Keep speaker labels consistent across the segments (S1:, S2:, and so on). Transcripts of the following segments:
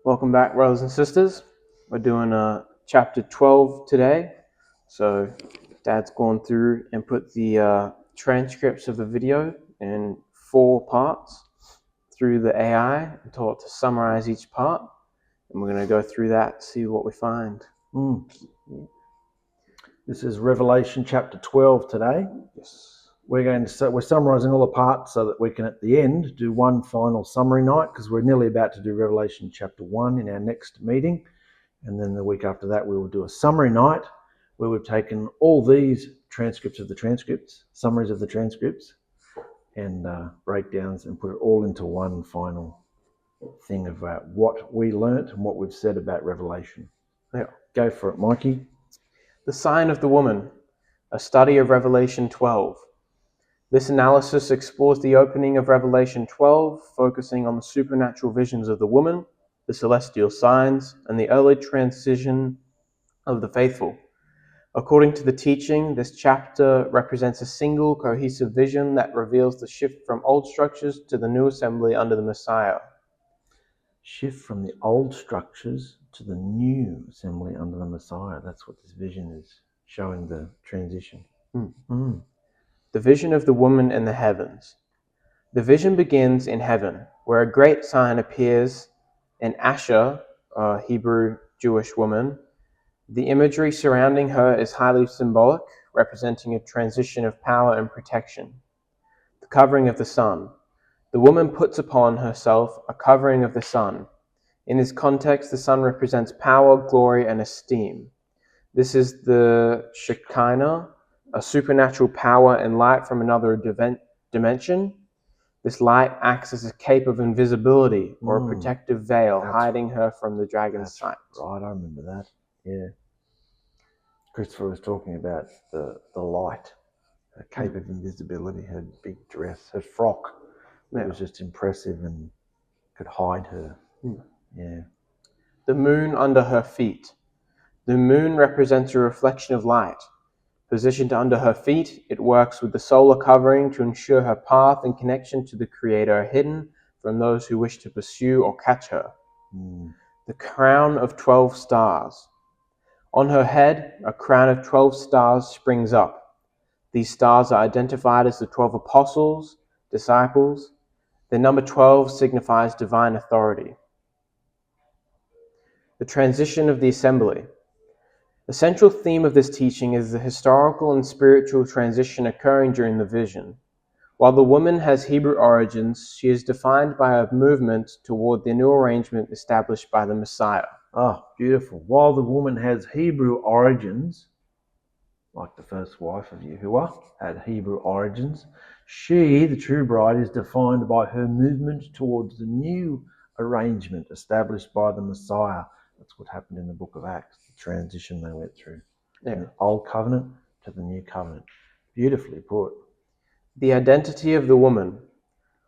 S1: Welcome back, brothers and sisters. We're doing chapter 12 today. So Dad's gone through and put the transcripts of the video in 4 parts through the AI and told it to summarize each part. And we're going to go through that, see what we find.
S2: This is Revelation chapter 12 today.
S1: Yes.
S2: We're summarizing all the parts so that we can at the end do one final summary night, because we're nearly about to do Revelation chapter 1 in our next meeting. And then the week after that we will do a summary night where we've taken all these transcripts of the transcripts, summaries of the transcripts, and breakdowns, and put it all into one final thing about what we learnt and what we've said about Revelation.
S1: Yeah.
S2: Go for it, Mikey.
S1: The Sign of the Woman, a study of Revelation 12. This analysis explores the opening of Revelation 12, focusing on the supernatural visions of the woman, the celestial signs, and the early transition of the faithful. According to the teaching, this chapter represents a single cohesive vision that reveals the shift from old structures to the new assembly under the Messiah.
S2: Shift from the old structures to the new assembly under the Messiah. That's what this vision is, showing the transition.
S1: The vision of the woman in the heavens. The vision begins in heaven, where a great sign appears in Asher, a Hebrew Jewish woman. The imagery surrounding her is highly symbolic, representing a transition of power and protection. The covering of the sun. The woman puts upon herself a covering of the sun. In this context, the sun represents power, glory, and esteem. This is the Shekinah, a supernatural power and light from another dimension. This light acts as a cape of invisibility or a protective veil, hiding her from the dragon's sight.
S2: Right, I remember that. Yeah. Christopher was talking about the light, her cape of invisibility, her big dress, her frock. It was just impressive and could hide her. Yeah.
S1: The moon under her feet. The moon represents a reflection of light. Positioned under her feet, it works with the solar covering to ensure her path and connection to the Creator are hidden from those who wish to pursue or catch her. The crown of 12 stars. On her head, a crown of 12 stars springs up. These stars are identified as the 12 apostles, disciples. The number 12 signifies divine authority. The transition of the assembly. The central theme of this teaching is the historical and spiritual transition occurring during the vision. While the woman has Hebrew origins, she is defined by a movement toward the new arrangement established by the Messiah.
S2: Oh, beautiful. While the woman has Hebrew origins, like the first wife of Yahuah had Hebrew origins, she, the true bride, is defined by her movement towards the new arrangement established by the Messiah. That's what happened in the book of Acts, the transition they went through. From the old covenant to the new covenant. Beautifully put.
S1: The identity of the woman.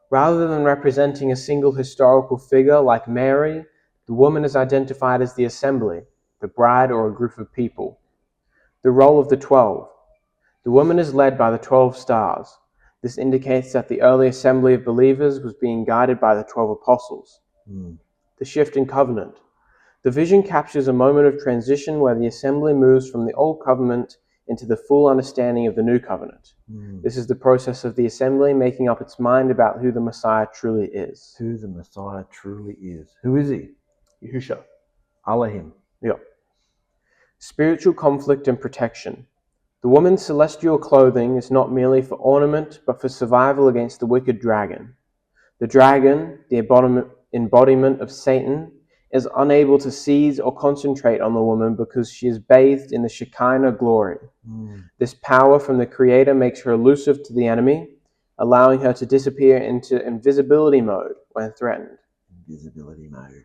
S1: Rather than representing a single historical figure like Mary, the woman is identified as the assembly, the bride, or a group of people. The role of the 12. The woman is led by the 12 stars. This indicates that the early assembly of believers was being guided by the 12 apostles. The shift in covenant. The vision captures a moment of transition where the assembly moves from the old covenant into the full understanding of the new covenant. This is the process of the assembly making up its mind about who the Messiah truly is.
S2: Who the Messiah truly is. Who is he?
S1: Yahusha.
S2: Alahim.
S1: Yeah. Spiritual conflict and protection. The woman's celestial clothing is not merely for ornament, but for survival against the wicked dragon. The dragon, the embodiment of Satan, is unable to seize or concentrate on the woman because she is bathed in the Shekinah glory. This power from the Creator makes her elusive to the enemy, allowing her to disappear into invisibility mode when threatened.
S2: Invisibility mode.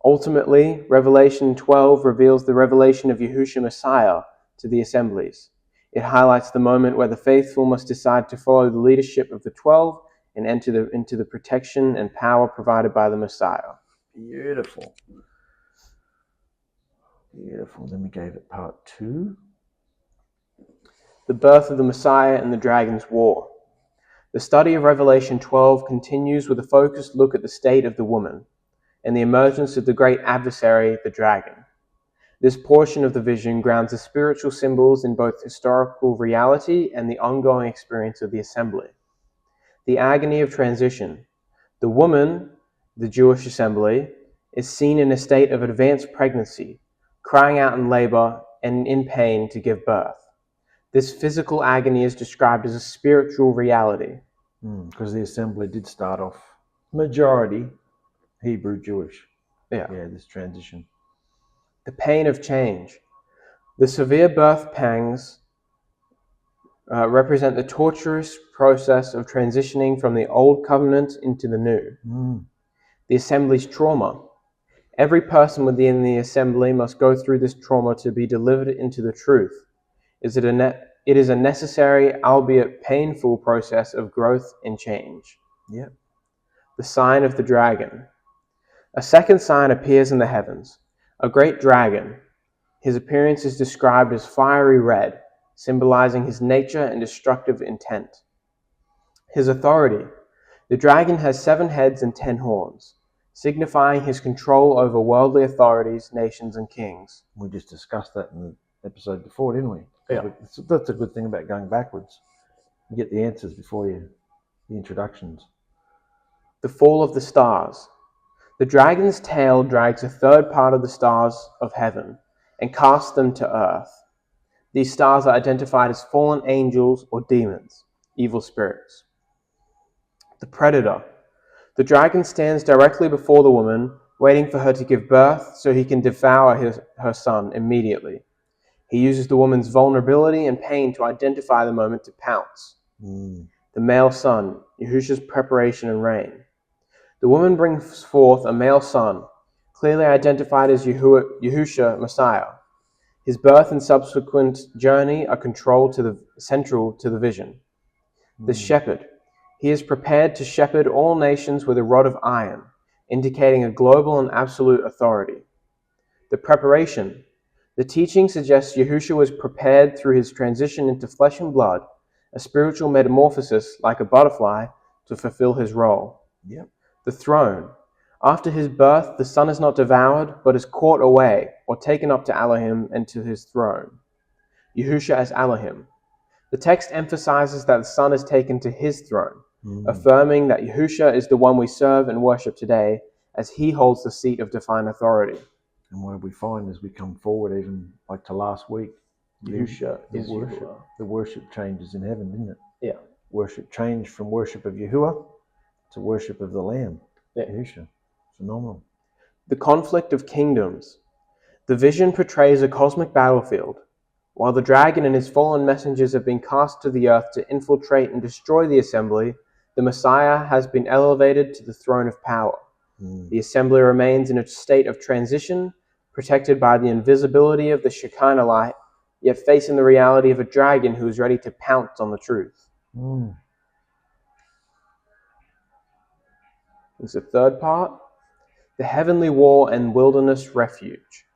S1: Ultimately, Revelation 12 reveals the revelation of Yahusha Messiah to the assemblies. It highlights the moment where the faithful must decide to follow the leadership of the 12 and enter into the protection and power provided by the Messiah.
S2: Beautiful. Beautiful. Then we gave it part 2.
S1: The birth of the Messiah and the dragon's war. The study of Revelation 12 continues with a focused look at the state of the woman. and the emergence of the great adversary, the dragon. This portion of the vision grounds the spiritual symbols in both historical reality and the ongoing experience of the assembly. The agony of transition. The woman, the Jewish assembly, is seen in a state of advanced pregnancy, crying out in labor and in pain to give birth. This physical agony is described as a spiritual reality.
S2: Because the assembly did start off majority Hebrew Jewish.
S1: Yeah,
S2: this transition.
S1: The pain of change. The severe birth pangs represent the torturous process of transitioning from the old covenant into the new. The assembly's trauma. Every person within the assembly must go through this trauma to be delivered into the truth. It is a necessary, albeit painful, process of growth and change.
S2: Yep.
S1: The sign of the dragon. A second sign appears in the heavens, a great dragon. His appearance is described as fiery red, symbolizing his nature and destructive intent. His authority. The dragon has 7 heads and 10 horns, signifying his control over worldly authorities, nations, and kings.
S2: We just discussed that in the episode before, didn't we?
S1: Yeah.
S2: That's a good thing about going backwards. You get the answers before the introductions.
S1: The fall of the stars. The dragon's tail drags a third part of the stars of heaven and casts them to earth. These stars are identified as fallen angels or demons, evil spirits. The predator. The dragon stands directly before the woman, waiting for her to give birth so he can devour her son immediately. He uses the woman's vulnerability and pain to identify the moment to pounce. The male son, Yahusha's preparation and reign. The woman brings forth a male son, clearly identified as Yahusha Messiah. His birth and subsequent journey are central to the vision. The shepherd. He is prepared to shepherd all nations with a rod of iron, indicating a global and absolute authority. The preparation. The teaching suggests Yahusha was prepared through his transition into flesh and blood, a spiritual metamorphosis like a butterfly, to fulfill his role.
S2: Yep.
S1: The throne. After his birth, the son is not devoured, but is caught away or taken up to Alahim and to his throne. Yahusha as Alahim. The text emphasizes that the son is taken to his throne, affirming that Yahusha is the one we serve and worship today, as he holds the seat of divine authority.
S2: And what we find as we come forward, even like to last week,
S1: Yahusha is
S2: worship.
S1: Yahuwah.
S2: The worship changes in heaven, didn't it?
S1: Yeah.
S2: Worship changed from worship of Yahuah to worship of the Lamb.
S1: Yeah.
S2: Yahusha. Phenomenal.
S1: The conflict of kingdoms. The vision portrays a cosmic battlefield. While the dragon and his fallen messengers have been cast to the earth to infiltrate and destroy the assembly, the Messiah has been elevated to the throne of power. The assembly remains in a state of transition, protected by the invisibility of the Shekinah light, yet facing the reality of a dragon who is ready to pounce on the truth. There's a third part. The heavenly war and wilderness refuge.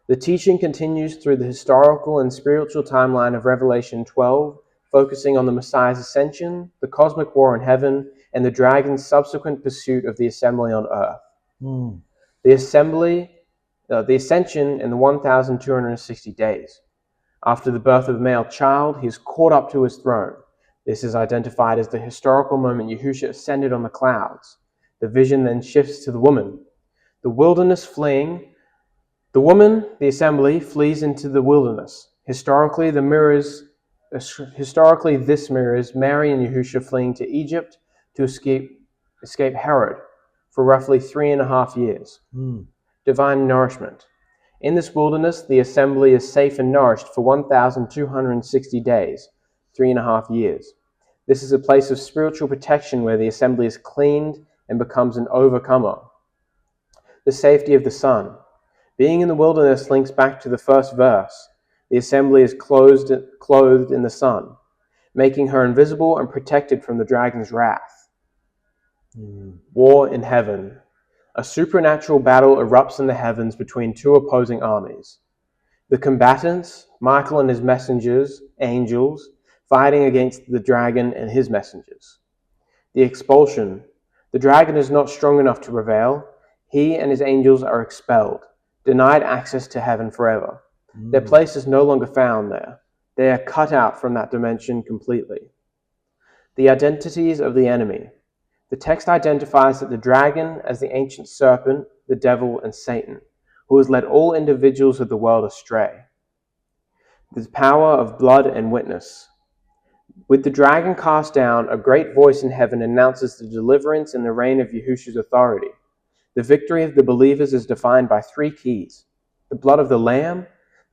S1: The teaching continues through the historical and spiritual timeline of Revelation 12, focusing on the Messiah's ascension, the cosmic war in heaven, and the dragon's subsequent pursuit of the assembly on earth. The ascension in the 1,260 days. After the birth of the male child, he is caught up to his throne. This is identified as the historical moment Yahusha ascended on the clouds. The vision then shifts to the woman. The wilderness fleeing. The woman, the assembly, flees into the wilderness. Historically, this mirrors Mary and Yahusha fleeing to Egypt to escape Herod for roughly 3.5 years. Divine nourishment. In this wilderness, the assembly is safe and nourished for 1,260 days, 3.5 years. This is a place of spiritual protection where the assembly is cleaned and becomes an overcomer. The safety of the sun. Being in the wilderness links back to the first verse. The assembly is clothed in the sun, making her invisible and protected from the dragon's wrath. War in heaven. A supernatural battle erupts in the heavens between 2 opposing armies. The combatants, Michael and his messengers, angels, fighting against the dragon and his messengers. The expulsion. The dragon is not strong enough to prevail. He and his angels are expelled, denied access to heaven forever. Their place is no longer found there. They are cut out from that dimension completely. The identities of the enemy. The text identifies that the dragon as the ancient serpent, the devil, and Satan, who has led all individuals of the world astray. The power of blood and witness. With the dragon cast down, a great voice in heaven announces the deliverance and the reign of Yahusha's authority. The victory of the believers is defined by 3 keys. The blood of the Lamb.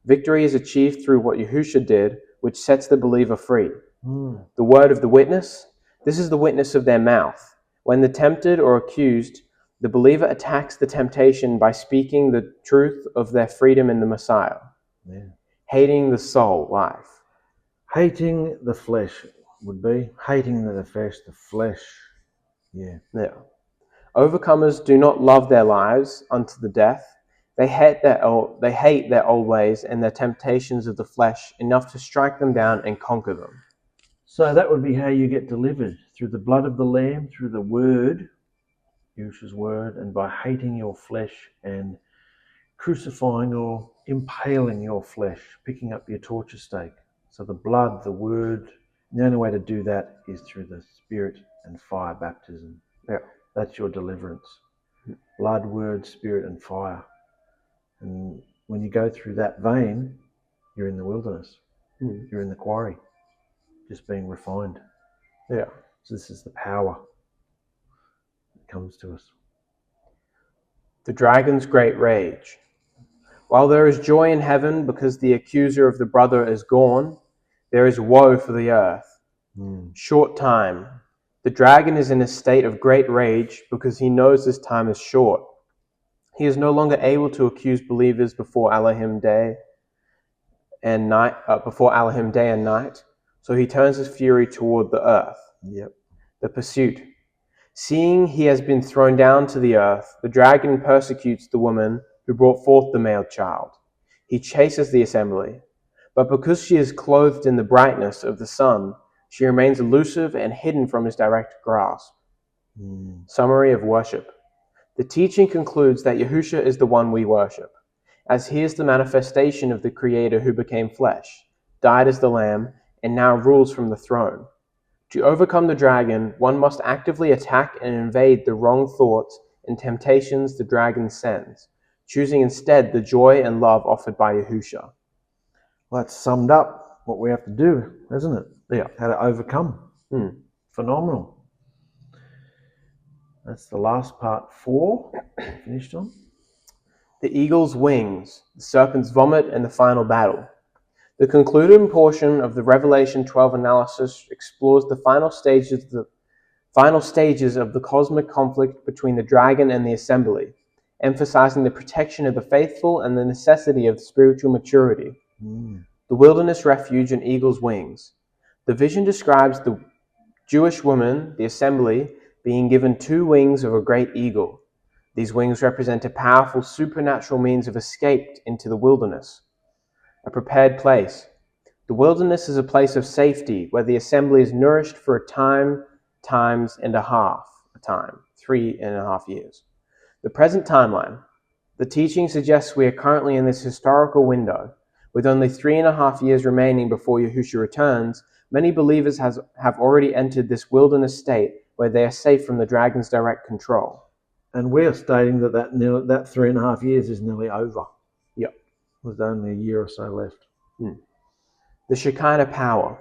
S1: Victory is achieved through what Yahusha did, which sets the believer free. The word of the witness. This is the witness of their mouth. When the tempted or accused, the believer attacks the temptation by speaking the truth of their freedom in the Messiah.
S2: Yeah.
S1: Hating the soul life.
S2: Hating the flesh would be hating the flesh. Yeah.
S1: Overcomers do not love their lives unto the death. They hate their old ways and their temptations of the flesh enough to strike them down and conquer them.
S2: So that would be how you get delivered, through the blood of the Lamb, through the word, Yahusha's word, and by hating your flesh and crucifying or impaling your flesh, picking up your torture stake. So the blood, the word, the only way to do that is through the Spirit and fire baptism.
S1: Yeah.
S2: That's your deliverance. Blood, word, Spirit, and fire. And when you go through that vein, you're in the wilderness. You're in the quarry, just being refined.
S1: Yeah.
S2: So this is the power that comes to us.
S1: The dragon's great rage. While there is joy in heaven because the accuser of the brother is gone, there is woe for the earth. Short time. The dragon is in a state of great rage because he knows this time is short. He is no longer able to accuse believers before Alahim day and night. So he turns his fury toward the earth. The pursuit. Seeing he has been thrown down to the earth, the dragon persecutes the woman who brought forth the male child. He chases the assembly, but because she is clothed in the brightness of the sun, she remains elusive and hidden from his direct grasp. Summary of worship. The teaching concludes that Yahusha is the one we worship, as he is the manifestation of the Creator who became flesh, died as the Lamb, and now rules from the throne. To overcome the dragon, one must actively attack and invade the wrong thoughts and temptations the dragon sends, choosing instead the joy and love offered by Yahusha.
S2: Well, that's summed up what we have to do, isn't it?
S1: Yeah.
S2: How to overcome. Phenomenal. That's the last part 4. Finished on.
S1: The eagle's wings, the serpent's vomit, and the final battle. The concluding portion of the Revelation 12 analysis explores the final stages of the cosmic conflict between the dragon and the assembly, emphasizing the protection of the faithful and the necessity of spiritual maturity. The wilderness refuge and eagle's wings. The vision describes the Jewish woman, the assembly, being given 2 wings of a great eagle. These wings represent a powerful supernatural means of escape into the wilderness, a prepared place. The wilderness is a place of safety where the assembly is nourished for a time, times and a half, 3.5 years. The present timeline. The teaching suggests we are currently in this historical window. With only 3.5 years remaining before Yahusha returns, many believers have already entered this wilderness state where they are safe from the dragon's direct control.
S2: And we're stating that 3.5 years is nearly over.
S1: Yep.
S2: There's only a year or so left.
S1: The Shekinah power.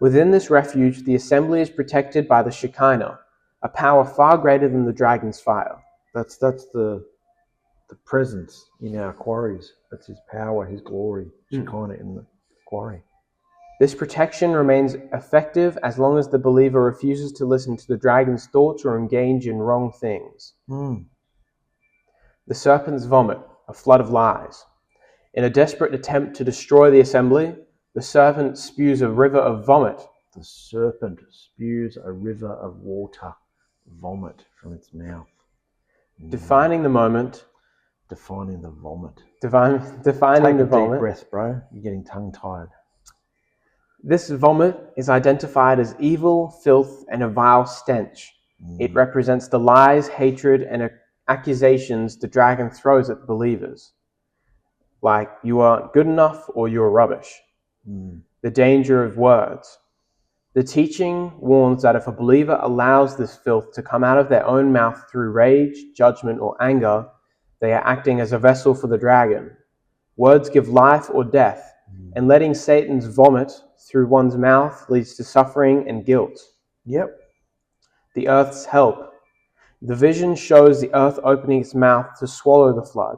S1: Within this refuge, the assembly is protected by the Shekinah, a power far greater than the dragon's fire.
S2: That's the presence in our quarries. That's his power, his glory, Shekinah in the quarry.
S1: This protection remains effective as long as the believer refuses to listen to the dragon's thoughts or engage in wrong things. The serpent's vomit, a flood of lies. In a desperate attempt to destroy the assembly, the serpent spews a river of vomit.
S2: The serpent spews a river of water, vomit from its mouth.
S1: Defining the moment.
S2: Defining the vomit.
S1: Defining the
S2: Take a
S1: vomit.
S2: deep breath, bro. You're getting tongue-tied.
S1: This vomit is identified as evil, filth, and a vile stench. It represents the lies, hatred, and accusations the dragon throws at the believers, like you aren't good enough or you're rubbish. The danger of words. The teaching warns that if a believer allows this filth to come out of their own mouth through rage, judgment, or anger, they are acting as a vessel for the dragon. Words give life or death, and letting Satan's vomit through one's mouth leads to suffering and guilt.
S2: Yep.
S1: The earth's help. The vision shows the earth opening its mouth to swallow the flood.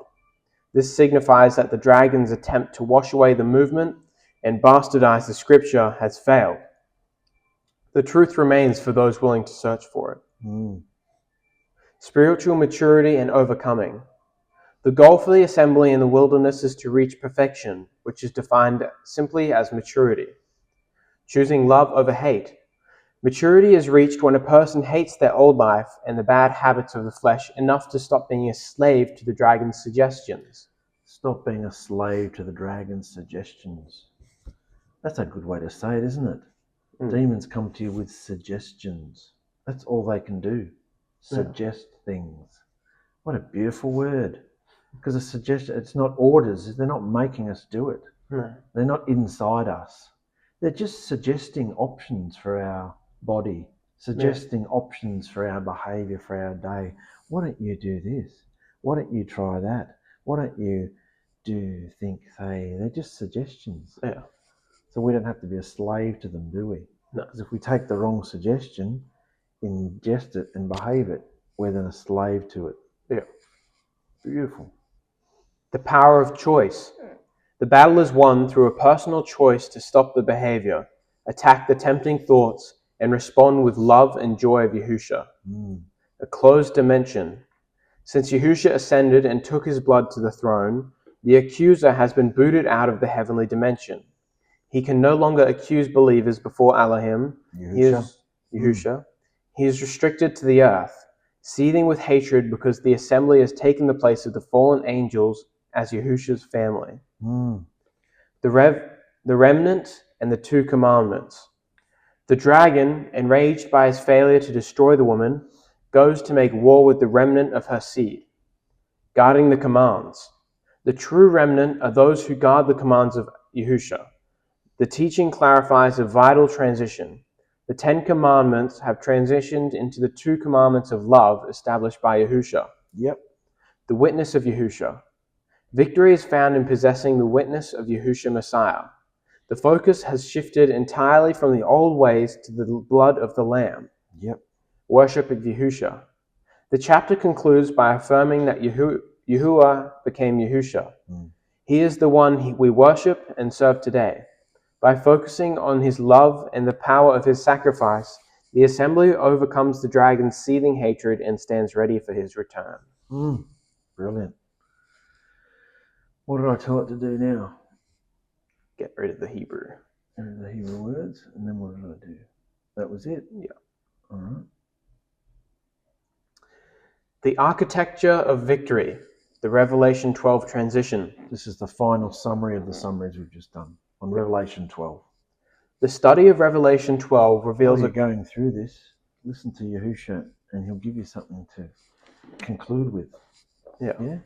S1: This signifies that the dragon's attempt to wash away the movement and bastardize the scripture has failed. The truth remains for those willing to search for it. Spiritual maturity and overcoming. The goal for the assembly in the wilderness is to reach perfection, which is defined simply as maturity. Choosing love over hate. Maturity is reached when a person hates their old life and the bad habits of the flesh enough to stop being a slave to the dragon's suggestions.
S2: Stop being a slave to the dragon's suggestions. That's a good way to say it, isn't it? Demons come to you with suggestions. That's all they can do. Suggest things. What a beautiful word. Because a suggestion, it's not orders. They're not making us do it.
S1: No.
S2: They're not inside us. They're just suggesting options for our body, suggesting options for our behavior, for our day. Why don't you do this? Why don't you try that? Why don't you do, think, say? They're just suggestions.
S1: Yeah.
S2: So we don't have to be a slave to them, do we?
S1: No.
S2: Because if we take the wrong suggestion, ingest it and behave it, we're then a slave to it.
S1: Yeah.
S2: Beautiful.
S1: The power of choice. The battle is won through a personal choice to stop the behavior, attack the tempting thoughts, and respond with love and joy of Yahusha. A closed dimension. Since Yahusha ascended and took his blood to the throne, the accuser has been booted out of the heavenly dimension. He can no longer accuse believers before Alahim. Yahusha. He is restricted to the earth, seething with hatred because the assembly has taken the place of the fallen angels as Yahusha's family. The remnant and the two commandments. The dragon, enraged by his failure to destroy the woman, goes to make war with the remnant of her seed, guarding the commands. The true remnant are those who guard the commands of Yahusha. The teaching clarifies a vital transition. The 10 commandments have transitioned into the 2 commandments of love established by Yahusha.
S2: Yep.
S1: The witness of Yahusha. Victory is found in possessing the witness of Yahusha Messiah. The focus has shifted entirely from the old ways to the blood of the Lamb.
S2: Yep.
S1: Worship of Yahusha. The chapter concludes by affirming that Yahuah became Yahusha. He is the one we worship and serve today. By focusing on his love and the power of his sacrifice, the assembly overcomes the dragon's seething hatred and stands ready for his return.
S2: Brilliant. What did I tell it to do now?
S1: Get rid of the Hebrew.
S2: The Hebrew words, and then what did I do? That was it?
S1: Yeah.
S2: All right.
S1: The architecture of victory, the Revelation 12 transition.
S2: This is the final summary of the summaries we've just done on Revelation 12.
S1: The study of Revelation 12 reveals...
S2: While you're going through this, listen to Yahusha, and he'll give you something to conclude with.
S1: Yeah.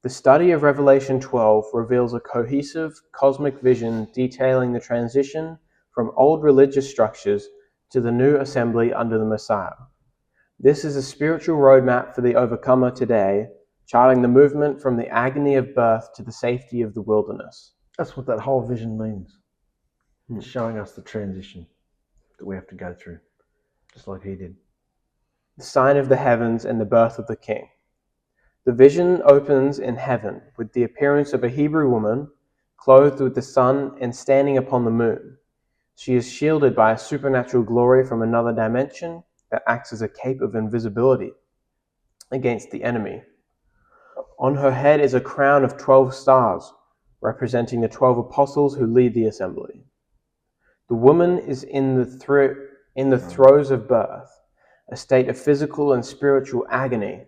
S1: The study of Revelation 12 reveals a cohesive cosmic vision detailing the transition from old religious structures to the new assembly under the Messiah. This is a spiritual roadmap for the overcomer today, charting the movement from the agony of birth to the safety of the wilderness.
S2: That's what that whole vision means. It's showing us the transition that we have to go through, just like he did.
S1: The sign of the heavens and the birth of the King. The vision opens in heaven with the appearance of a Hebrew woman clothed with the sun and standing upon the moon. She is shielded by a supernatural glory from another dimension that acts as a cape of invisibility against the enemy. On her head is a crown of 12 stars, representing the 12 apostles who lead the assembly. The woman is in the throes of birth, a state of physical and spiritual agony.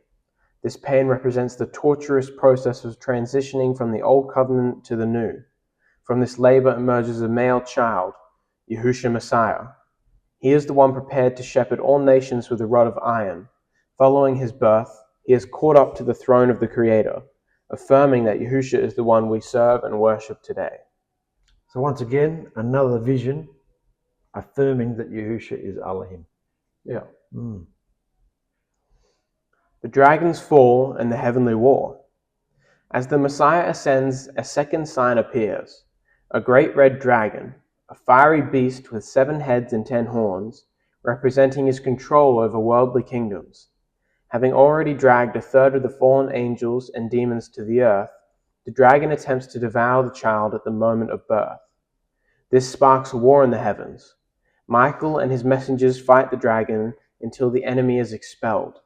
S1: This pain represents the torturous process of transitioning from the old covenant to the new. From this labor emerges a male child, Yahusha Messiah. He is the one prepared to shepherd all nations with a rod of iron. Following his birth, he is caught up to the throne of the Creator, affirming that Yahusha is the one we serve and worship today.
S2: So once again, another vision affirming that Yahusha is Alahim.
S1: Yeah.
S2: Mm.
S1: The dragons fall and the heavenly war. As the Messiah ascends, a second sign appears, a great red dragon, a fiery beast with 7 heads and 10 horns, representing his control over worldly kingdoms. Having already dragged 1/3 of the fallen angels and demons to the earth, the dragon attempts to devour the child at the moment of birth. This sparks a war in the heavens. Michael and his messengers fight the dragon until the enemy is expelled.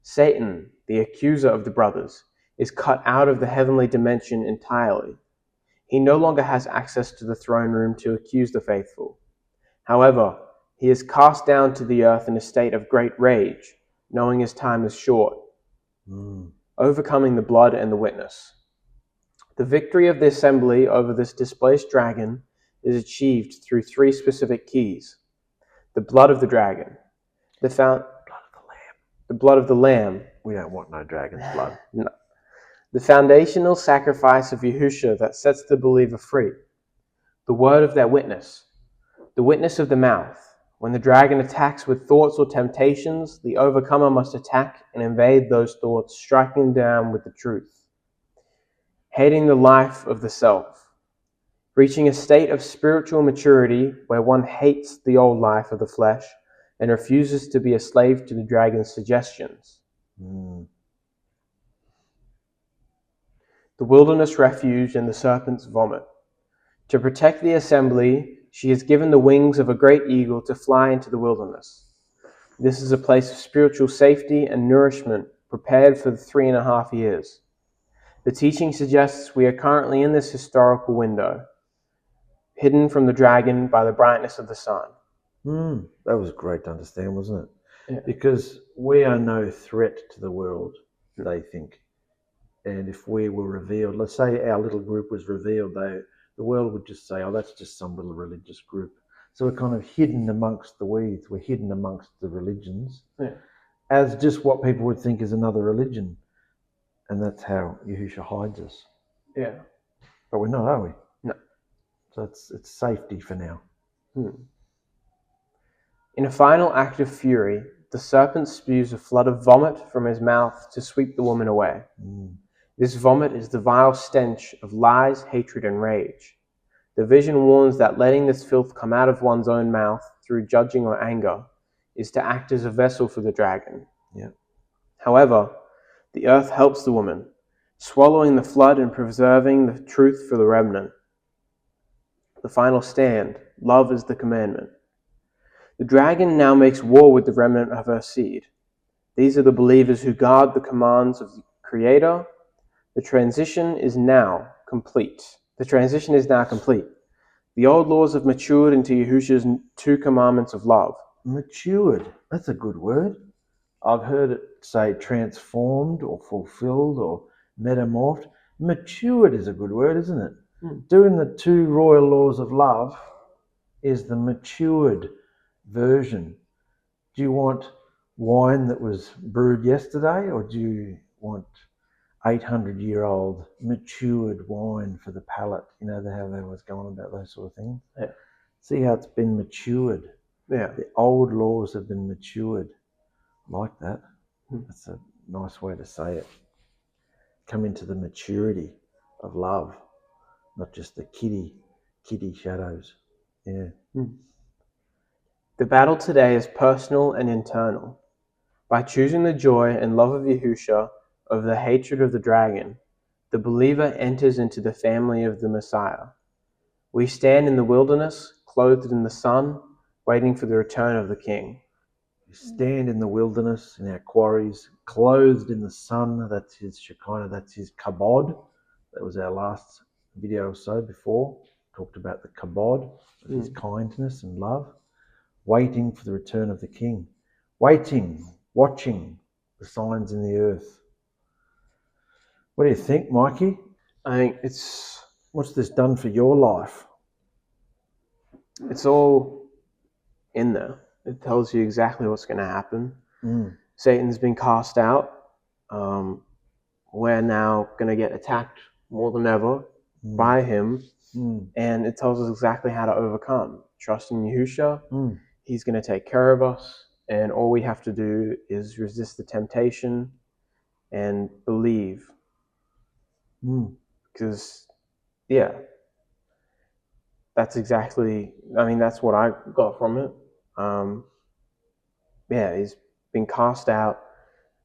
S1: Satan, the accuser of the brothers, is cut out of the heavenly dimension entirely. He no longer has access to the throne room to accuse the faithful. However, he is cast down to the earth in a state of great rage, knowing his time is short, overcoming the blood and the witness. The victory of the assembly over this displaced dragon is achieved through 3 specific keys: the blood of the dragon, the blood of the lamb.
S2: We don't want no dragon's blood.
S1: No. The foundational sacrifice of Yahusha that sets the believer free, the word of their witness, the witness of the mouth. When the dragon attacks with thoughts or temptations, the overcomer must attack and invade those thoughts, striking down with the truth. Hating the life of the self, reaching a state of spiritual maturity where one hates the old life of the flesh and refuses to be a slave to the dragon's suggestions. The wilderness refuge and the serpent's vomit. To protect the assembly, she is given the wings of a great eagle to fly into the wilderness. This is a place of spiritual safety and nourishment prepared for the 3.5 years. The teaching suggests we are currently in this historical window, hidden from the dragon by the brightness of the sun.
S2: That was great to understand, wasn't it?
S1: Yeah.
S2: Because we are no threat to the world, they think. And if we were revealed, let's say our little group was revealed, the world would just say, oh, that's just some little religious group. So we're kind of hidden amongst the weeds. We're hidden amongst the religions as just what people would think is another religion. And that's how Yahusha hides us.
S1: Yeah.
S2: But we're not, are we?
S1: No.
S2: So it's safety for now.
S1: In a final act of fury, the serpent spews a flood of vomit from his mouth to sweep the woman away. This vomit is the vile stench of lies, hatred, and rage. The vision warns that letting this filth come out of one's own mouth through judging or anger is to act as a vessel for the dragon. However, the earth helps the woman, swallowing the flood and preserving the truth for the remnant. The final stand, love is the commandment. The dragon now makes war with the remnant of her seed. These are the believers who guard the commands of the Creator. The transition is now complete. The old laws have matured into Yahusha's 2 commandments of love.
S2: Matured. That's a good word. I've heard it say transformed or fulfilled or metamorphed. Matured is a good word, isn't it? Doing the 2 royal laws of love is the matured version. Do you want wine that was brewed yesterday, or do you want 800-year-old matured wine for the palate? You know how they was going about those sort of things? See how it's been matured. The old laws have been matured. Like that. That's a nice way to say it. Come into the maturity of love, not just the kiddie shadows.
S1: The battle today is personal and internal. By choosing the joy and love of Yahusha over the hatred of the dragon, the believer enters into the family of the Messiah. We stand in the wilderness, clothed in the sun, waiting for the return of the King.
S2: We stand in the wilderness, in our quarries, clothed in the sun. That's his Shekinah, that's his kabod. That was our last video or so before. Talked about the kabod, his kindness and love. Waiting for the return of the King. Waiting, watching the signs in the earth. What do you think, Mikey?
S1: I think
S2: what's this done for your life?
S1: It's all in there. It tells you exactly what's going to happen. Satan's been cast out. we're now going to get attacked more than ever by him. And it tells us exactly how to overcome. Trust in Yahusha. He's going to take care of us. And all we have to do is resist the temptation and believe. Because, yeah, that's exactly, that's what I got from it. He's been cast out.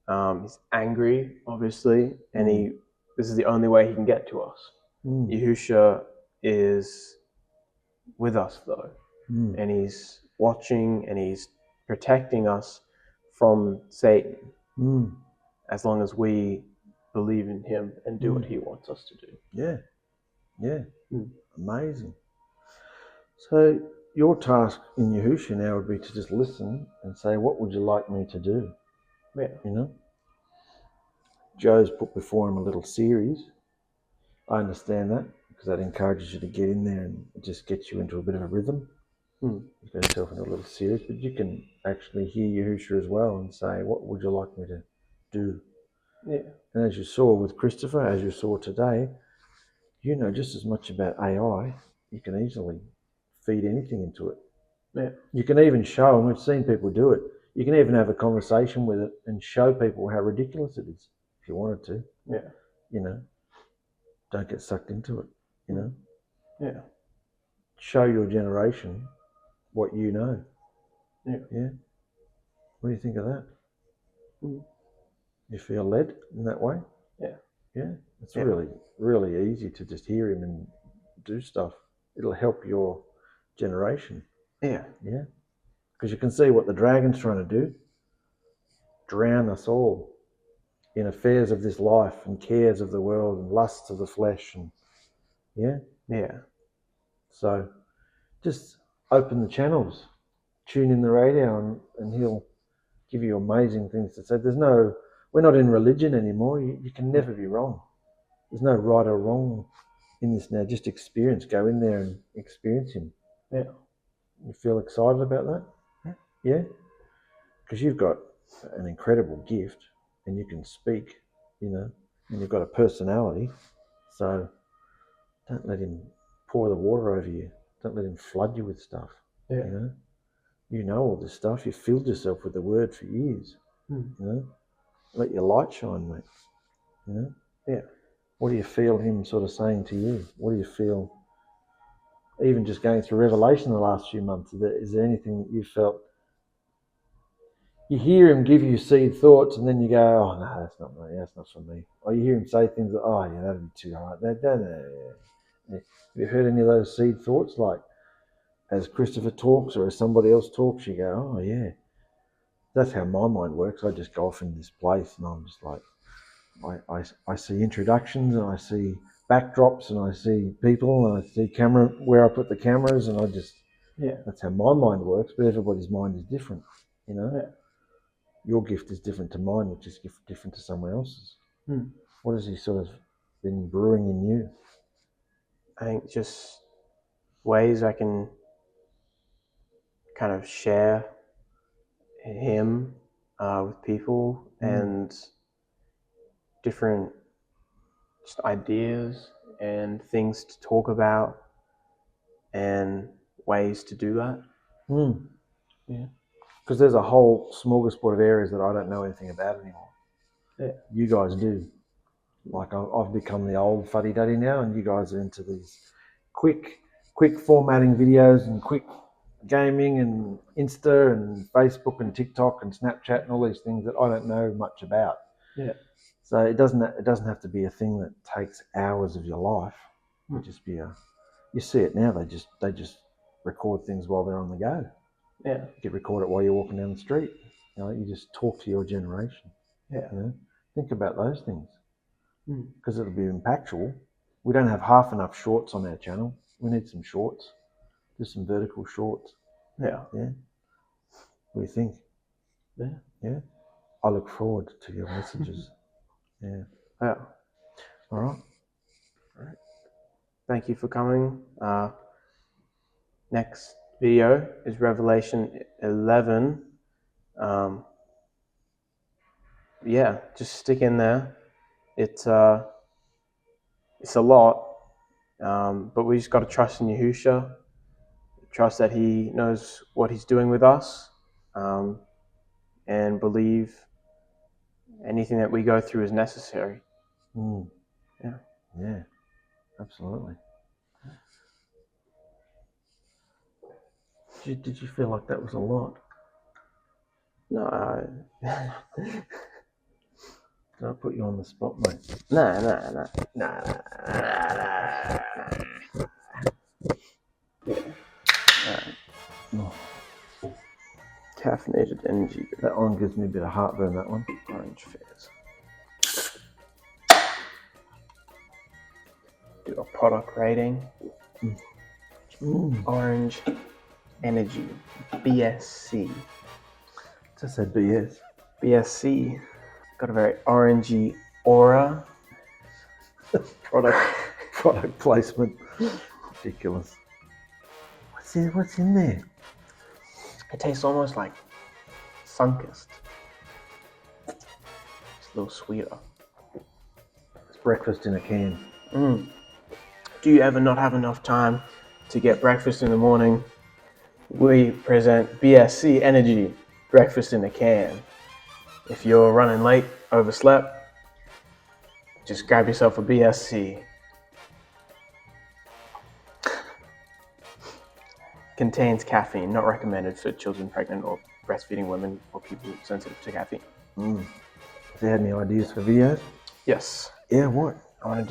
S1: He's angry, obviously, and this is the only way he can get to us. Yahusha is with us, though, and he's watching and he's protecting us from Satan as long as we believe in him and do what he wants us to do.
S2: Amazing. So your task in Yahusha now would be to just listen and say, what would you like me to do? Joe's put before him a little series. I understand that, because that encourages you to get in there and it just gets you into a bit of a rhythm. You get yourself into a little series, but you can actually hear Yahusha as well and say, what would you like me to do? And as you saw with Christopher, as you saw today, you know just as much about AI. You can easily feed anything into it. You can even show, and we've seen people do it, you can even have a conversation with it and show people how ridiculous it is, if you wanted to. Don't get sucked into it, Show your generation what you know. What do you think of that? You feel led in that way? It's really, really easy to just hear him and do stuff. It'll help your generation. Because you can see what the dragon's trying to do. Drown us all in affairs of this life and cares of the world and lusts of the flesh. And so just open the channels, tune in the radio, and he'll give you amazing things to say. We're not in religion anymore. You can never be wrong. There's no right or wrong in this now. Just experience. Go in there and experience him. You feel excited about that? Because you've got an incredible gift and you can speak, and you've got a personality. So don't let him pour the water over you. Don't let him flood you with stuff. You know all this stuff. You've filled yourself with the word for years. Let your light shine, mate. What do you feel him sort of saying to you? What do you feel, even just going through Revelation the last few months, is there anything that you felt? You hear him give you seed thoughts and then you go, oh no, that's not me, that's not for me. Or you hear him say things like, oh yeah, that'd be too hard. Have you heard any of those seed thoughts? Like as Christopher talks or as somebody else talks, you go, oh yeah. That's how my mind works. I just go off in this place and I'm just like, I see introductions and I see backdrops and I see people and I see camera, where I put the cameras, and I just, that's how my mind works, but everybody's mind is different, Your gift is different to mine, which is different to someone else's. What has he sort of been brewing in you?
S1: I think just ways I can kind of share him with people and different just ideas and things to talk about and ways to do that.
S2: Because there's a whole smorgasbord of areas that I don't know anything about anymore. You guys do. Like I've become the old fuddy-duddy now, and you guys are into these quick formatting videos and quick gaming and Insta and Facebook and TikTok and Snapchat and all these things that I don't know much about. So it doesn't have to be a thing that takes hours of your life. It would just be you see it now. They just record things while they're on the go. You could record it while you're walking down the street. You just talk to your generation. Think about those things, because it'll be impactful. We don't have half enough shorts on our channel. We need some shorts, just some vertical shorts. What do you think? I look forward to your messages.
S1: All
S2: right.
S1: Thank you for coming. Next video is Revelation 11. yeah, just stick in there. It's a lot, but we just got to trust in Yahusha, trust that He knows what He's doing with us, and believe anything that we go through is necessary.
S2: Yeah, absolutely. Did you feel like that was a lot?
S1: No,
S2: Did I put you on the spot, mate?
S1: no. Caffeinated energy.
S2: That one gives me a bit of heartburn, that one.
S1: Orange fizz. Do a product rating. Orange energy. BSC.
S2: Just said BS.
S1: BSC. Got a very orangey aura.
S2: Product placement. Ridiculous. What's in there?
S1: It tastes almost like Sunkist. It's a little sweeter.
S2: It's breakfast in a can.
S1: Do you ever not have enough time to get breakfast in the morning? We present BSC Energy, breakfast in a can. If you're running late, overslept, just grab yourself a BSC. Contains caffeine, not recommended for children, pregnant, or breastfeeding women, or people sensitive to caffeine.
S2: Have you had any ideas for videos?
S1: Yes.
S2: Yeah, what?
S1: I'm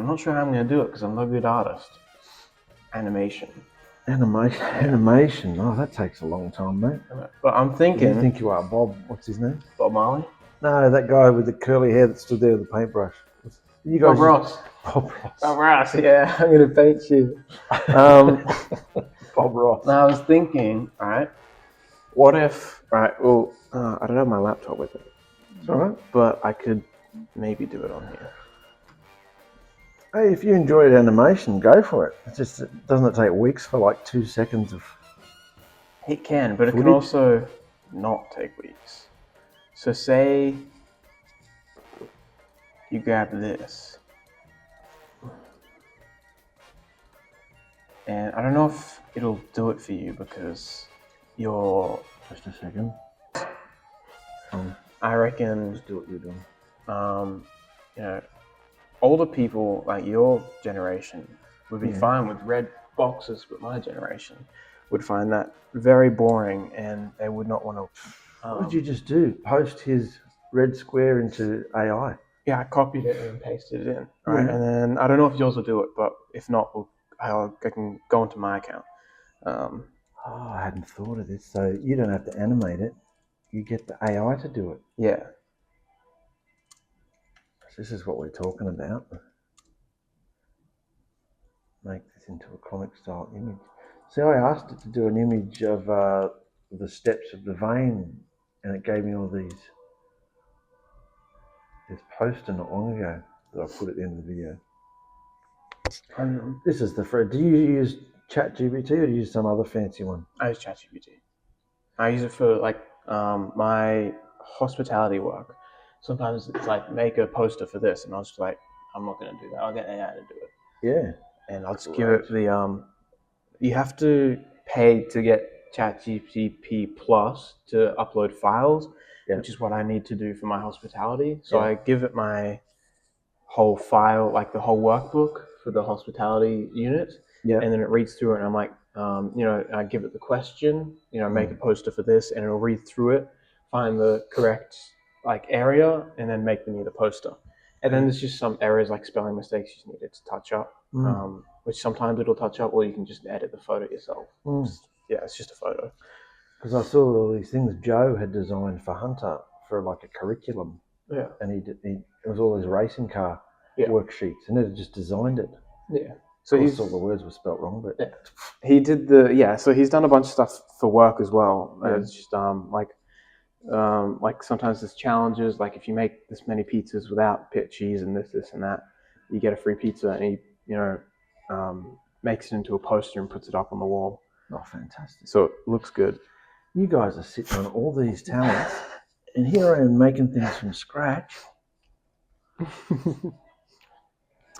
S1: not sure how I'm going to do it because I'm not a good artist. Animation.
S2: Animation. Oh, that takes a long time, mate.
S1: But I'm thinking...
S2: Who do you think you are, Bob? What's his name?
S1: Bob Marley?
S2: No, that guy with the curly hair that stood there with the paintbrush. You guys
S1: Bob Ross.
S2: Bob Ross.
S1: Bob Ross, yeah. I'm going to paint you.
S2: Bob Ross.
S1: Now, I was thinking, alright, what if... Alright, well, I don't have my laptop with it.
S2: It's alright.
S1: But I could maybe do it on here.
S2: Hey, if you enjoyed animation, go for it. Doesn't it take weeks for like 2 seconds of...
S1: It can, but
S2: footage?
S1: It can also not take weeks. So say you grab this. And I don't know if it'll do it for you because you're...
S2: Just a second.
S1: I reckon...
S2: Just do what you're doing.
S1: Older people like your generation would be fine with red boxes, but my generation would find that very boring and they would not want to...
S2: What did you just do? Post his red square into AI?
S1: Yeah, I copied it and pasted it in. Right, and then I don't know if yours will do it, but if not, I can go into my account.
S2: I hadn't thought of this. So you don't have to animate it. You get the AI to do it.
S1: Yeah.
S2: This is what we're talking about. Make this into a comic style image. See, I asked it to do an image of the steps of the vein, and it gave me all these. This poster not long ago that I put at the end of the video. This is the Fred. Do you use ChatGPT or do you use some other fancy one?
S1: I use ChatGPT. I use it for like my hospitality work. Sometimes it's like, make a poster for this, and I was just like, I'm not going to do that. I'll get AI to do it.
S2: Yeah.
S1: And I'll just give it the, you have to pay to get ChatGPT Plus to upload files, which is what I need to do for my hospitality. So I give it my whole file, like the whole workbook for the hospitality unit, and then it reads through it, and I'm like, I give it the question, make a poster for this, and it'll read through it, find the correct area, and then make me the poster. And then there's just some errors like spelling mistakes you need it to touch up, which sometimes it'll touch up, or you can just edit the photo yourself. It's just a photo.
S2: Because I saw all these things Joe had designed for Hunter for like a curriculum. Yeah. And it was all these racing car worksheets, and it had just designed it. Yeah. So all the words were spelt wrong, but
S1: he did so he's done a bunch of stuff for work as well. It's just like sometimes there's challenges, like if you make this many pizzas without pit cheese and this and that, you get a free pizza, and he makes it into a poster and puts it up on the wall.
S2: Oh, fantastic.
S1: So it looks good.
S2: You guys are sitting on all these talents And here I am making things from scratch.
S1: I'm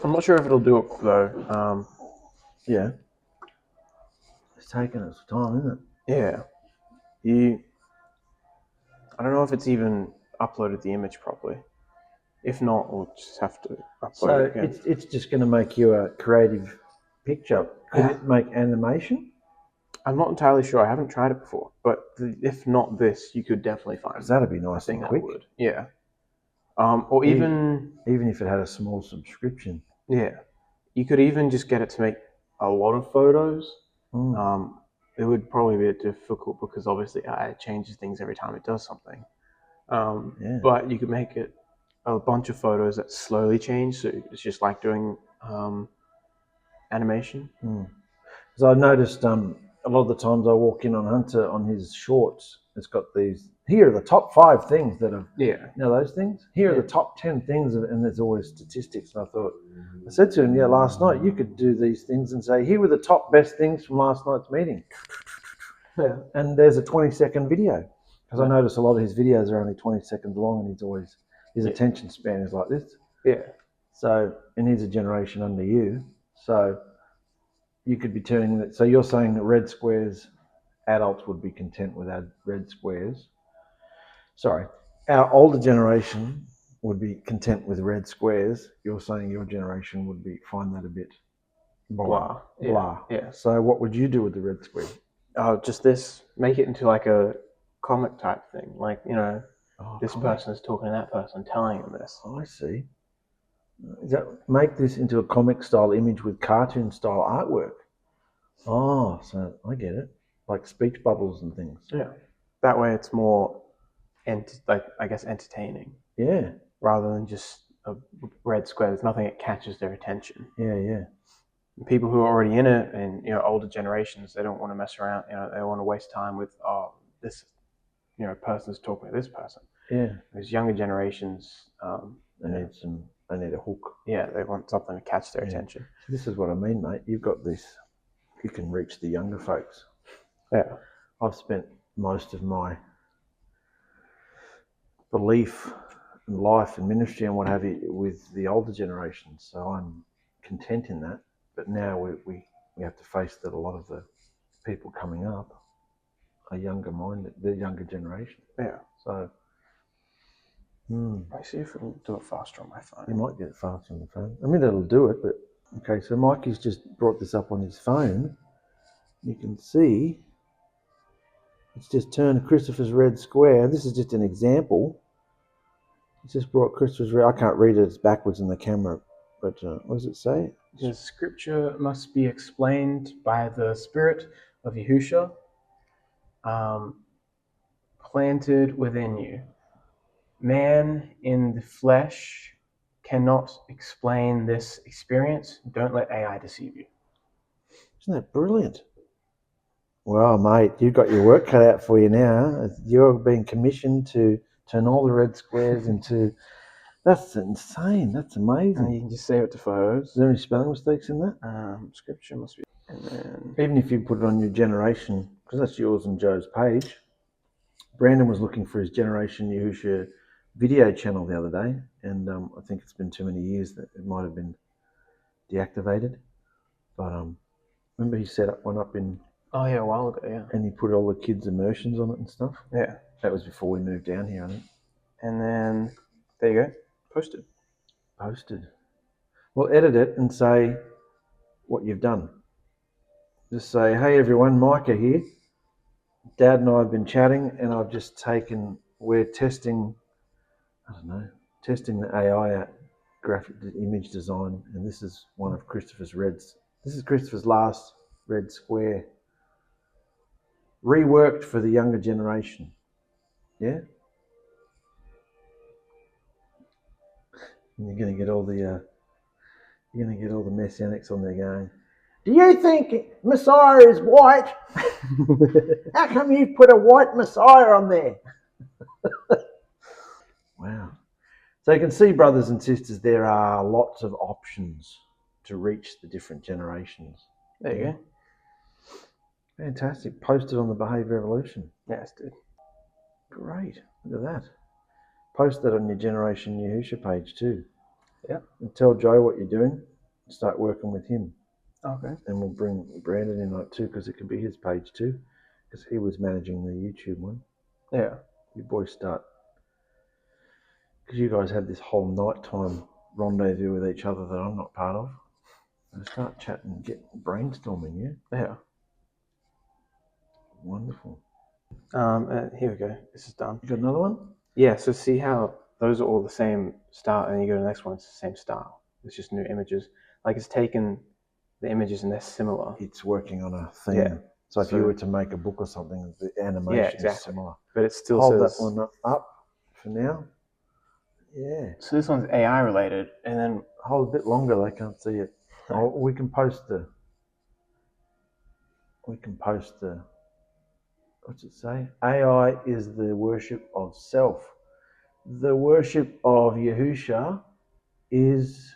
S1: not sure if it'll do it though.
S2: Yeah. It's taking its time, isn't it?
S1: Yeah. I don't know if it's even uploaded the image properly. If not, we'll just have to upload it again.
S2: It's just going to make you a creative picture. Could it make animation?
S1: I'm not entirely sure. I haven't tried it before. But if not this, you could definitely find it.
S2: That'd be nice and quick.
S1: Would. Yeah. Or even
S2: if it had a small subscription.
S1: Yeah. You could even just get it to make a lot of photos. It would probably be a bit difficult because obviously it changes things every time it does something. But you could make it a bunch of photos that slowly change, so it's just like doing animation.
S2: Because I noticed a lot of the times I walk in on Hunter on his shorts, it's got these, here are the top 5 things that have, you know those things? Here are the top 10 things, and there's always statistics. And I said to him, last night you could do these things and say, here were the top best things from last night's meeting. And there's a 20-second video. Because I notice a lot of his videos are only 20 seconds long, and his attention span is like this. So, and he's a generation under you. So you could be turning that. So you're saying that red squares, adults would be content with red squares. Sorry, our older generation would be content with red squares. You're saying your generation would find that a bit blah. Yeah. So what would you do with the red square?
S1: Just this. Make it into like a comic type thing. Like, this person is talking to that person, telling them this.
S2: I see. Make this into a comic style image with cartoon style artwork. Oh, so I get it. Like speech bubbles and things.
S1: Yeah. That way it's more, entertaining.
S2: Yeah.
S1: Rather than just a red square. There's nothing that catches their attention.
S2: Yeah.
S1: People who are already in it, and older generations, they don't want to mess around. They don't want to waste time with this, person's talking to this person.
S2: Yeah.
S1: These younger generations,
S2: they need a hook.
S1: Yeah, they want something to catch their attention.
S2: This is what I mean, mate. You've got this. You can reach the younger folks.
S1: Yeah.
S2: I've spent most of my belief and life and ministry and what have you with the older generations, so I'm content in that. But now we have to face that a lot of the people coming up are younger minded, the younger generation.
S1: Yeah.
S2: So
S1: I see if it'll do it faster on my phone.
S2: You might get it faster on the phone. I mean, it'll do it, but okay. So Mikey's just brought this up on his phone. You can see it's just turned Christopher's red square. This is just an example. It's just brought Christopher's red. I can't read it. It's backwards in the camera. But what does it say?
S1: The scripture must be explained by the Spirit of Yahusha, planted within you. Man in the flesh cannot explain this experience. Don't let AI deceive you.
S2: Isn't that brilliant? Well, mate, you've got your work cut out for you now. You're being commissioned to turn all the red squares into... That's insane. That's amazing.
S1: And you can just save it to photos.
S2: Is there any spelling mistakes in that?
S1: Scripture must be... And then...
S2: Even if you put it on your generation, because that's yours and Joe's page. Brandon was looking for his Generation Yahusha video channel the other day, and I think it's been too many years that it might have been deactivated. But remember he set up one up in...
S1: Oh yeah, a while ago, yeah.
S2: And he put all the kids' immersions on it and stuff.
S1: Yeah.
S2: That was before we moved down here, I think.
S1: And then, there you go. Posted.
S2: Well, edit it and say what you've done. Just say, hey everyone, Micah here. Dad and I have been chatting, and I've just we're testing, testing the AI at graphic image design, and this is one of Christopher's reds. This is Christopher's last red square. Reworked for the younger generation. Yeah? And you're going to get all the messianics on there going, do you think Messiah is white? How come you put a white Messiah on there? Wow. So you can see, brothers and sisters, there are lots of options to reach the different generations.
S1: There you go.
S2: Fantastic. Posted on the Behavior Evolution.
S1: Yes, dude.
S2: Great. Look at that. Post that on your Generation Yahusha page too.
S1: Yeah.
S2: And tell Joe what you're doing. Start working with him.
S1: Okay.
S2: And we'll bring Brandon in on it too, because it can be his page too, because he was managing the YouTube one.
S1: Yeah.
S2: You boys start, because you guys have this whole nighttime rendezvous with each other that I'm not part of. And start chatting and get brainstorming, yeah?
S1: Yeah.
S2: Wonderful.
S1: Here we go. This is done.
S2: You got another one?
S1: Yeah, so see how those are all the same style, and you go to the next one, it's the same style. It's just new images. Like it's taken the images and they're similar.
S2: It's working on a theme.
S1: Yeah.
S2: So if you were to make a book or something, the animation is similar.
S1: But it still
S2: Hold
S1: says...
S2: that one up for now. Yeah.
S1: So this one's AI related, and then...
S2: Hold a bit longer, they can't see it. Oh, we can post the... What's it say? AI is the worship of self. The worship of Yahusha is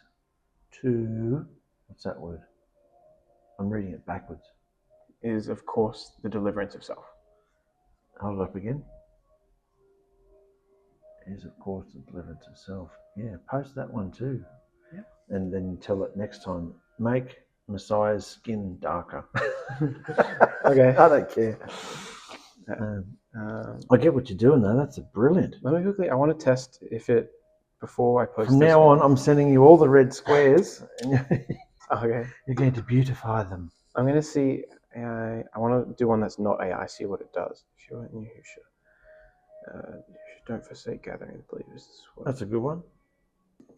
S2: to... What's that word? I'm reading it backwards.
S1: Is, of course, the deliverance of self.
S2: Hold it up again. Is, of course, the deliverance of self. Yeah, post that one too.
S1: Yeah.
S2: And then tell it next time, make Messiah's skin darker.
S1: Okay.
S2: I don't care. I get what you're doing though. That's brilliant.
S1: Let me quickly, I want to test if it, before I post
S2: From
S1: this
S2: now
S1: one.
S2: on, I'm sending you all the red squares. And
S1: Okay.
S2: you're going to beautify them.
S1: I'm going to see, I want to do one that's not AI, see what it does. If you're in Yahusha, don't forsake gathering the believers.
S2: That's a good one.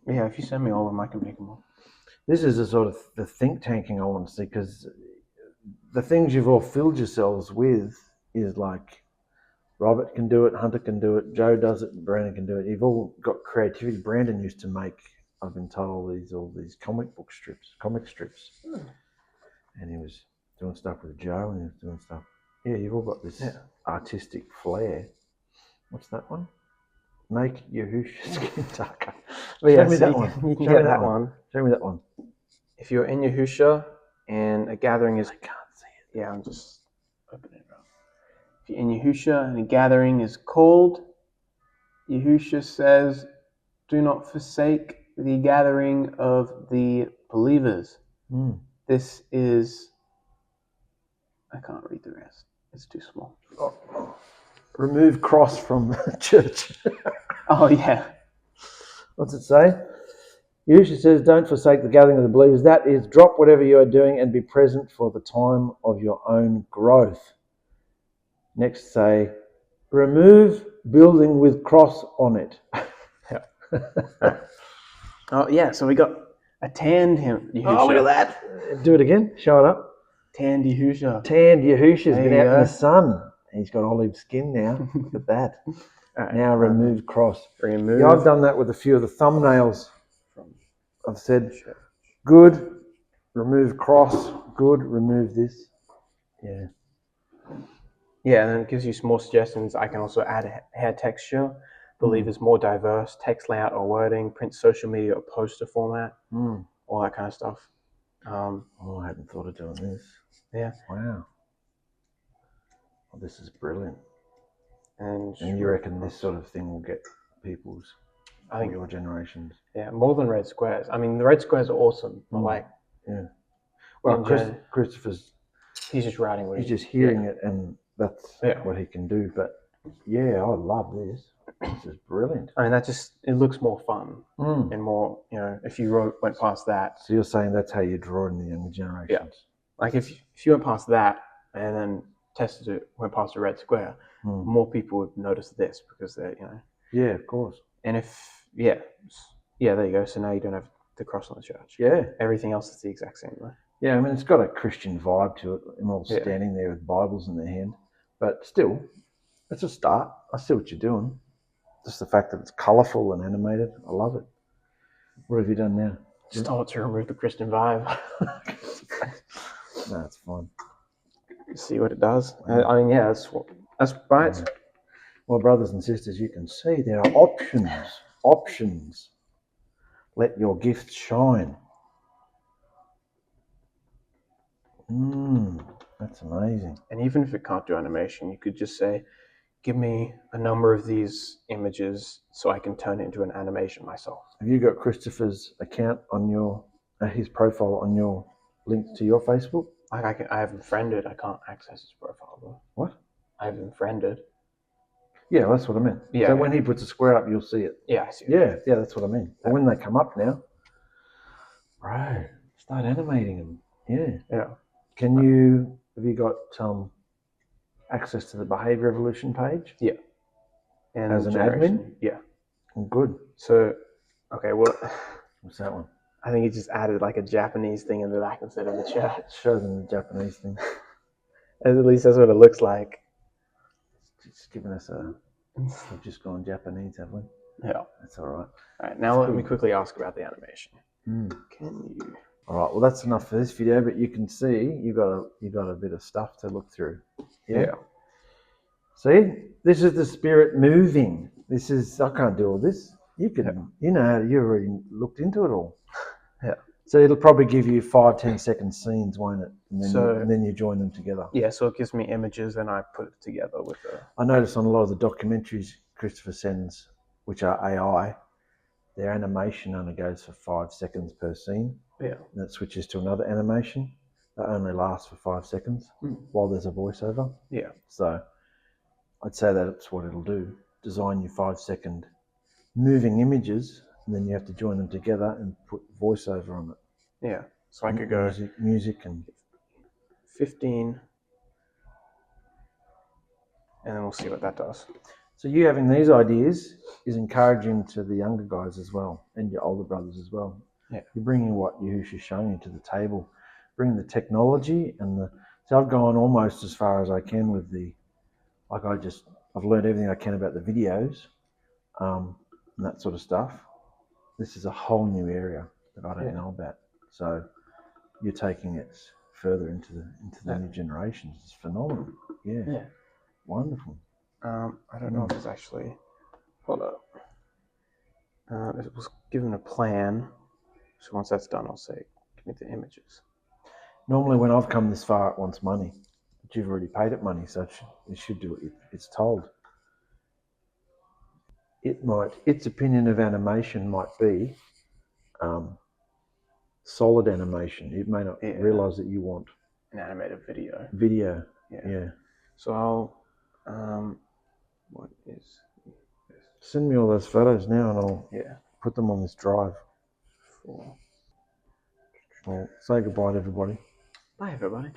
S1: Yeah, if you send me all of them, I can make them all.
S2: This is the sort of the think tanking I want to see, because the things you've all filled yourselves with is like Robert can do it, Hunter can do it, Joe does it, and Brandon can do it. You've all got creativity. Brandon used to make, I've been told, all these comic strips. And he was doing stuff with Joe, and he was doing stuff. Yeah, you've all got this artistic flair. What's that one? Make Yahusha skin darker. Show me that one.
S1: You can get that one.
S2: Show me that one.
S1: If you're in Yahusha and a gathering is...
S2: I can't see it.
S1: Yeah, I'm just opening it up. If you're in Yahusha and a gathering is called, Yahusha says, do not forsake the gathering of the believers. This is... I can't read the rest. It's too small.
S2: Remove cross from church.
S1: Oh, yeah.
S2: What's it say? Yahusha says, don't forsake the gathering of the believers. That is, drop whatever you are doing and be present for the time of your own growth. Next, say, remove building with cross on it.
S1: Oh, yeah, so we got a tanned Yahusha.
S2: Oh, look at that. Do it again. Show it up.
S1: Tanned Yahusha.
S2: Tanned Yahusha's
S1: There
S2: been
S1: you
S2: out in
S1: go.
S2: the sun. He's got olive skin now. Look at that.
S1: Right.
S2: Now remove cross.
S1: Remove.
S2: Yeah, I've done that with a few of the thumbnails. I've said, good, remove cross, good, remove this. Yeah.
S1: Yeah, and then it gives you some more suggestions. I can also add hair texture, believers more diverse, text layout or wording, print social media or poster format, all that kind of stuff.
S2: Oh, I hadn't thought of doing this.
S1: Yeah.
S2: Wow. Well, this is brilliant.
S1: And
S2: you reckon this sort of thing will get people's,
S1: I think,
S2: your generations?
S1: Yeah, more than red squares. I mean, the red squares are awesome, but like...
S2: Yeah. Well, Christopher's...
S1: He's just writing what
S2: he's just hearing it, and that's what he can do. But yeah, I love this. This is brilliant.
S1: I mean, it looks more fun and more, if you went past that.
S2: So you're saying that's how you draw in the younger generations?
S1: Yeah. Like if you went past that and then tested it, went past a red square, more people would notice this because they're,
S2: Yeah, of course.
S1: And there you go. So now you don't have the cross on the church.
S2: Yeah.
S1: Everything else is the exact same way.
S2: Yeah, I mean, it's got a Christian vibe to it. Them all standing there with Bibles in their hand. But still, it's a start. I see what you're doing. Just the fact that it's colourful and animated. I love it. What have you done now?
S1: Just told to remove the Christian vibe.
S2: No, it's fine.
S1: See what it does. I mean, yeah, that's right.
S2: Well, brothers and sisters, you can see there are options. Options. Let your gift shine. That's amazing.
S1: And even if it can't do animation, you could just say, give me a number of these images so I can turn it into an animation myself.
S2: Have you got Christopher's account on your, his profile on your link to your Facebook?
S1: Like I have him friended. I can't access his profile though.
S2: What?
S1: I have him friended.
S2: Yeah, that's what I meant.
S1: Yeah.
S2: So when he puts a square up, you'll see it.
S1: Yeah, I see it.
S2: Yeah, that's what I mean. And when they come up now, bro, start animating them. Yeah.
S1: Yeah.
S2: Have you got access to the Behavior Evolution page?
S1: Yeah. And
S2: as an
S1: generation.
S2: admin?
S1: Yeah.
S2: Good.
S1: So, okay, well,
S2: What's that one?
S1: I think he just added like a Japanese thing in the back instead of the chat.
S2: Show them the Japanese thing.
S1: At least that's what it looks like.
S2: It's giving us we've just gone Japanese, have we?
S1: Yeah.
S2: That's all right.
S1: All right, now let me quickly ask about the animation. Can you?
S2: All right. Well, that's enough for this video, but you can see you got a bit of stuff to look through. Yeah. See, this is the spirit moving. This is, I can't do all this. You can, you already looked into it all.
S1: Yeah.
S2: So it'll probably give you 5-10 second scenes, won't it? And then you join them together.
S1: Yeah. So it gives me images, and I put it together with the.
S2: I notice on a lot of the documentaries Christopher sends, which are AI, their animation only goes for 5 seconds per scene.
S1: Yeah.
S2: And it switches to another animation that only lasts for 5 seconds while there's a voiceover.
S1: Yeah.
S2: So I'd say that's what it'll do. Design you 5-second moving images, and then you have to join them together and put voiceover on it.
S1: Yeah. So I could go
S2: music and
S1: 15, and then we'll see what that does.
S2: So you having these ideas is encouraging to the younger guys as well, and your older brothers as well.
S1: Yeah.
S2: You're bringing what Yahusha's shown you to the table, bringing the technology and so I've gone almost as far as I can with I've learned everything I can about the videos, and that sort of stuff. This is a whole new area that I don't know about. So you're taking it further into the new generations. It's phenomenal. Yeah. Wonderful.
S1: I don't know if it's actually. Hold up. It was given a plan. So once that's done, I'll say, give me the images.
S2: Normally, when I've come this far, it wants money, but you've already paid it money, so it should do it. It's told. Its opinion of animation might be solid animation. It may not realize that you want
S1: an animated video.
S2: Yeah.
S1: So I'll. What is this?
S2: Send me all those photos now, and I'll put them on this drive. Well, say goodbye to everybody.
S1: Bye, everybody.